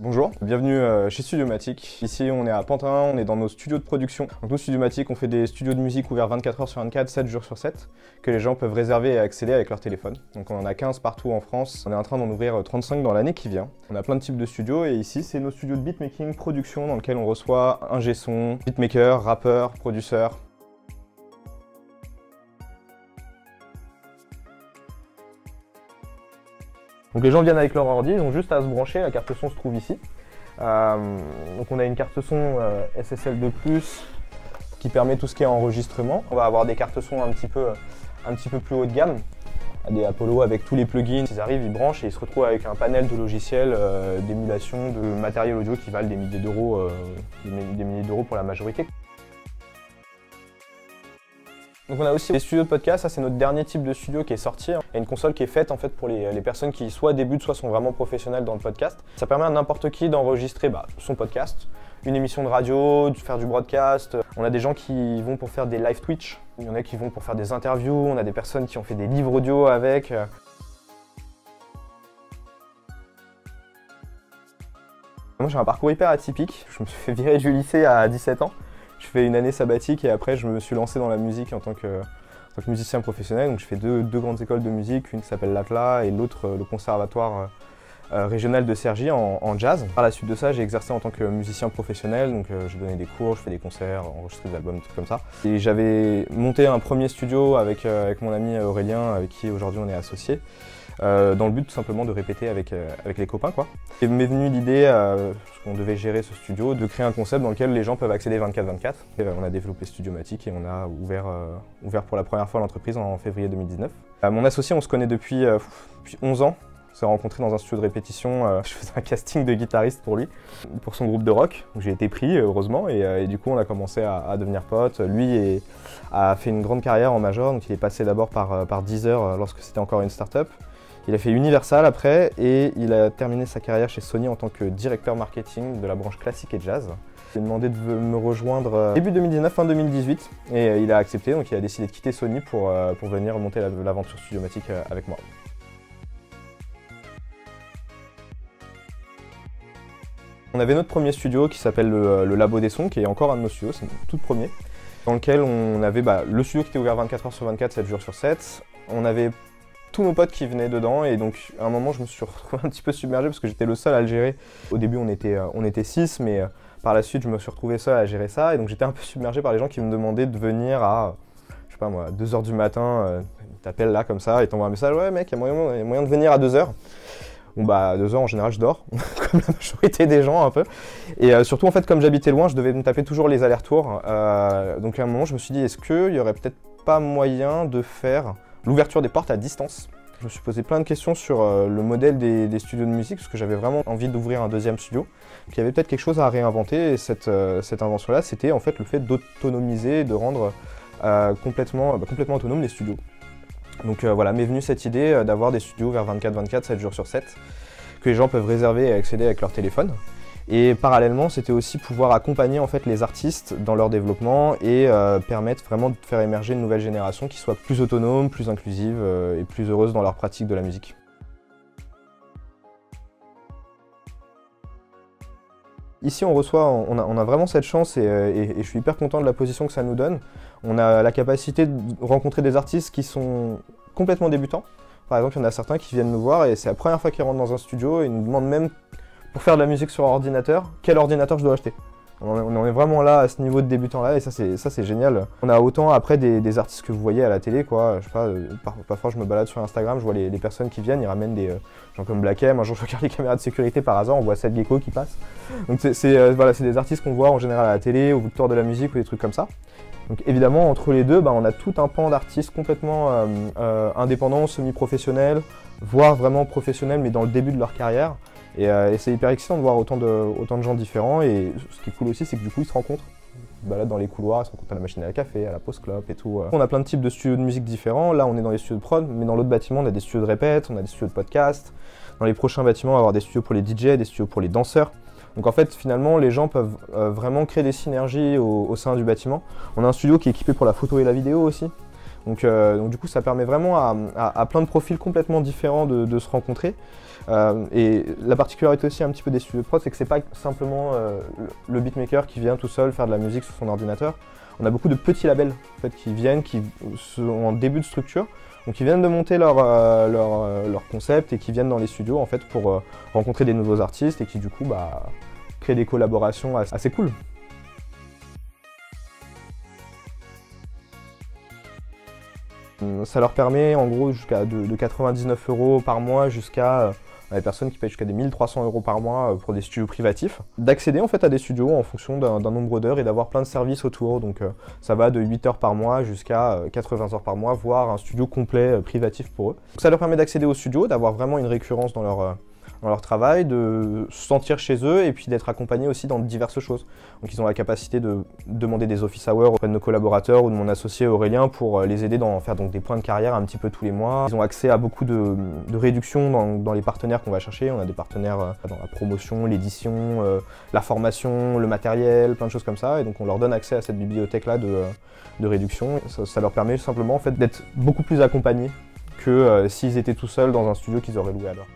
Bonjour, bienvenue chez Studiomatic. Ici on est à Pantin, on est dans nos studios de production. Donc nous Studiomatic, on fait des studios de musique ouverts 24 heures sur 24, 7 jours sur 7, que les gens peuvent réserver et accéder avec leur téléphone. Donc on en a 15 partout en France, on est en train d'en ouvrir 35 dans l'année qui vient. On a plein de types de studios et ici c'est nos studios de beatmaking, production, dans lesquels on reçoit ingé son, beatmaker, rappeur, producteur. Donc les gens viennent avec leur ordi, ils ont juste à se brancher, la carte son se trouve ici. Donc on a une carte son SSL2+, qui permet tout ce qui est enregistrement. On va avoir des cartes son un petit peu plus haut de gamme, des Apollo avec tous les plugins. Ils arrivent, ils branchent et ils se retrouvent avec un panel de logiciels d'émulation de matériel audio qui valent des milliers d'euros pour la majorité. Donc on a aussi des studios de podcast, ça c'est notre dernier type de studio qui est sorti. Il y a une console qui est faite en fait pour les personnes qui soit débutent, soit sont vraiment professionnelles dans le podcast. Ça permet à n'importe qui d'enregistrer son podcast, une émission de radio, de faire du broadcast. On a des gens qui vont pour faire des live Twitch, il y en a qui vont pour faire des interviews, on a des personnes qui ont fait des livres audio avec. Moi j'ai un parcours hyper atypique, je me suis fait virer du lycée à 17 ans. Je fais une année sabbatique et après je me suis lancé dans la musique en tant que musicien professionnel. Donc je fais deux grandes écoles de musique, une qui s'appelle l'Atlas et l'autre le conservatoire régional de Cergy en jazz. Par la suite de ça, j'ai exercé en tant que musicien professionnel, donc j'ai donné des cours, je fais des concerts, enregistré des albums, des trucs comme ça. Et j'avais monté un premier studio avec mon ami Aurélien, avec qui aujourd'hui on est associés. Dans le but tout simplement de répéter avec les copains quoi. Et m'est venue l'idée, parce qu'on devait gérer ce studio, de créer un concept dans lequel les gens peuvent accéder 24/24. On a développé Studiomatic et on a ouvert pour la première fois l'entreprise en février 2019. Mon associé, on se connaît depuis 11 ans. On s'est rencontrés dans un studio de répétition, je faisais un casting de guitariste pour lui, pour son groupe de rock. J'ai été pris heureusement et du coup on a commencé à devenir potes. Lui a fait une grande carrière en major, donc il est passé d'abord par Deezer lorsque c'était encore une start-up. Il a fait Universal après et il a terminé sa carrière chez Sony en tant que directeur marketing de la branche classique et jazz. Il m'a demandé de me rejoindre début 2019, fin 2018 et il a accepté, donc il a décidé de quitter Sony pour venir monter l'aventure Studiomatic avec moi. On avait notre premier studio qui s'appelle le Labo des Sons, qui est encore un de nos studios, c'est notre tout premier, dans lequel on avait le studio qui était ouvert 24 heures sur 24, 7 jours sur 7. On avait tous nos potes qui venaient dedans et donc à un moment je me suis retrouvé un petit peu submergé parce que j'étais le seul à le gérer. Au début on était 6 mais par la suite je me suis retrouvé seul à gérer ça et donc j'étais un peu submergé par les gens qui me demandaient de venir à, je sais pas moi, 2 h du matin, ils t'appellent là comme ça et t'envoient un message, ouais mec, il y a moyen de venir à 2 h. Bon bah à 2 h en général je dors, comme la majorité des gens un peu. Et surtout en fait comme j'habitais loin, je devais me taper toujours les allers-retours. Donc à un moment je me suis dit, est-ce qu'il y aurait peut-être pas moyen de faire l'ouverture des portes à distance. Je me suis posé plein de questions sur le modèle des studios de musique parce que j'avais vraiment envie d'ouvrir un deuxième studio. Il y avait peut-être quelque chose à réinventer et cette invention-là, c'était en fait le fait d'autonomiser, de rendre complètement autonomes les studios. Donc voilà, m'est venue cette idée d'avoir des studios vers 24/24, 7 jours sur 7, que les gens peuvent réserver et accéder avec leur téléphone. Et parallèlement, c'était aussi pouvoir accompagner en fait les artistes dans leur développement et permettre vraiment de faire émerger une nouvelle génération qui soit plus autonome, plus inclusive et plus heureuse dans leur pratique de la musique. Ici, on a vraiment cette chance et je suis hyper content de la position que ça nous donne. On a la capacité de rencontrer des artistes qui sont complètement débutants. Par exemple, il y en a certains qui viennent nous voir et c'est la première fois qu'ils rentrent dans un studio et ils nous demandent même pour faire de la musique sur un ordinateur, quel ordinateur je dois acheter. On est vraiment là, à ce niveau de débutant là, et ça c'est génial. On a autant après des artistes que vous voyez à la télé, quoi. Je sais pas, parfois je me balade sur Instagram, je vois les personnes qui viennent, ils ramènent des gens comme Black M, un jour je regarde les caméras de sécurité par hasard, on voit Seth Gecko qui passe. Donc voilà, c'est des artistes qu'on voit en général à la télé, au Victoire de la musique ou des trucs comme ça. Donc évidemment, entre les deux, on a tout un pan d'artistes complètement indépendants, semi-professionnels, voire vraiment professionnels, mais dans le début de leur carrière. Et c'est hyper excitant de voir autant de gens différents et ce qui est cool aussi c'est que du coup ils se rencontrent. Ils se baladent dans les couloirs, ils se rencontrent à la machine à café, à la pause clope et tout. On a plein de types de studios de musique différents, là on est dans les studios de prod, mais dans l'autre bâtiment on a des studios de répète, on a des studios de podcast. Dans les prochains bâtiments on va avoir des studios pour les DJ, des studios pour les danseurs. Donc en fait finalement les gens peuvent vraiment créer des synergies au sein du bâtiment. On a un studio qui est équipé pour la photo et la vidéo aussi. Donc du coup ça permet vraiment à plein de profils complètement différents de se rencontrer. Et la particularité aussi un petit peu des studios de prod, c'est que c'est pas simplement le beatmaker qui vient tout seul faire de la musique sur son ordinateur. On a beaucoup de petits labels en fait, qui viennent, qui sont en début de structure, donc qui viennent de monter leur concept et qui viennent dans les studios en fait, pour rencontrer des nouveaux artistes et qui du coup créent des collaborations assez cool. Ça leur permet en gros de 99 € par mois jusqu'à des personnes qui payent jusqu'à des 1300 € par mois pour des studios privatifs, d'accéder en fait à des studios en fonction d'un nombre d'heures et d'avoir plein de services autour. Donc ça va de 8 heures par mois jusqu'à 80 heures par mois, voire un studio complet privatif pour eux. Donc, ça leur permet d'accéder au studio, d'avoir vraiment une récurrence dans leur travail, de se sentir chez eux et puis d'être accompagnés aussi dans diverses choses. Donc ils ont la capacité de demander des office hours auprès de nos collaborateurs ou de mon associé Aurélien pour les aider à faire donc, des points de carrière un petit peu tous les mois. Ils ont accès à beaucoup de réductions dans les partenaires qu'on va chercher. On a des partenaires dans la promotion, l'édition, la formation, le matériel, plein de choses comme ça. Et donc on leur donne accès à cette bibliothèque-là de réduction. Ça leur permet simplement en fait, d'être beaucoup plus accompagnés que s'ils étaient tout seuls dans un studio qu'ils auraient loué à l'heure.